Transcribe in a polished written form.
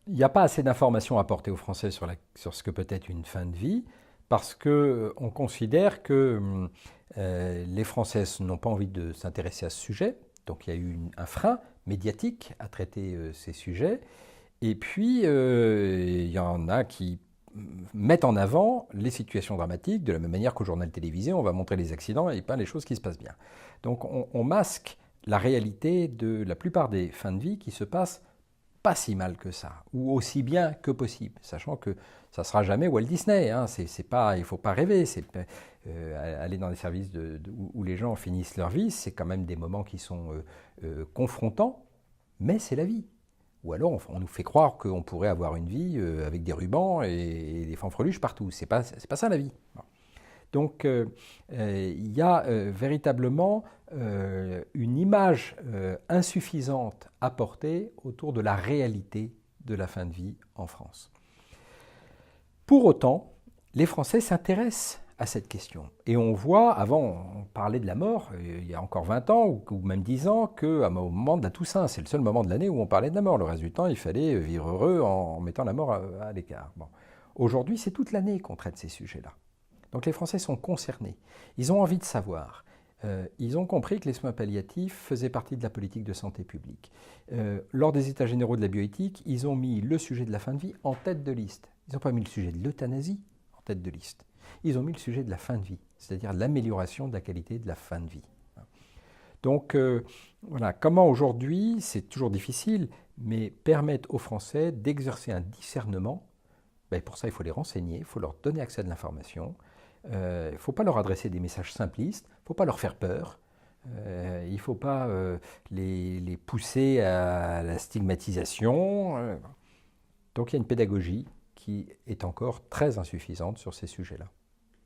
Il n'y a pas assez d'informations à apporter aux Français sur ce que peut être une fin de vie, parce qu'on considère que les Français n'ont pas envie de s'intéresser à ce sujet. Donc il y a eu un frein médiatique à traiter ces sujets. Et puis, il y en a qui mettent en avant les situations dramatiques, de la même manière qu'au journal télévisé, on va montrer les accidents et pas les choses qui se passent bien. Donc on masque la réalité de la plupart des fins de vie qui se passent pas si mal que ça, ou aussi bien que possible, sachant que ça sera jamais Walt Disney. Hein, c'est pas, il ne faut pas rêver. Aller dans des services où les gens finissent leur vie, c'est quand même des moments qui sont confrontants, mais c'est la vie. Ou alors on nous fait croire qu'on pourrait avoir une vie avec des rubans et des fanfreluches partout. C'est pas ça la vie. Bon. Donc il y a véritablement une image insuffisante à porter autour de la réalité de la fin de vie en France. Pour autant, les Français s'intéressent à cette question. Et on voit, avant on parlait de la mort, il y a encore 20 ans ou même 10 ans, qu'au moment de la Toussaint, c'est le seul moment de l'année où on parlait de la mort. Le reste du temps, il fallait vivre heureux en mettant la mort à l'écart. Bon. Aujourd'hui, c'est toute l'année qu'on traite ces sujets-là. Donc les Français sont concernés. Ils ont envie de savoir. Ils ont compris que les soins palliatifs faisaient partie de la politique de santé publique. Lors des États généraux de la bioéthique, ils ont mis le sujet de la fin de vie en tête de liste. Ils n'ont pas mis le sujet de l'euthanasie en tête de liste. Ils ont mis le sujet de la fin de vie, c'est-à-dire l'amélioration de la qualité de la fin de vie. Donc voilà, comment aujourd'hui, c'est toujours difficile, mais permettre aux Français d'exercer un discernement. Ben, pour ça, il faut les renseigner, il faut leur donner accès à de l'information. Il ne faut pas leur adresser des messages simplistes, il ne faut pas leur faire peur, il ne faut pas les pousser à la stigmatisation. Donc il y a une pédagogie qui est encore très insuffisante sur ces sujets-là.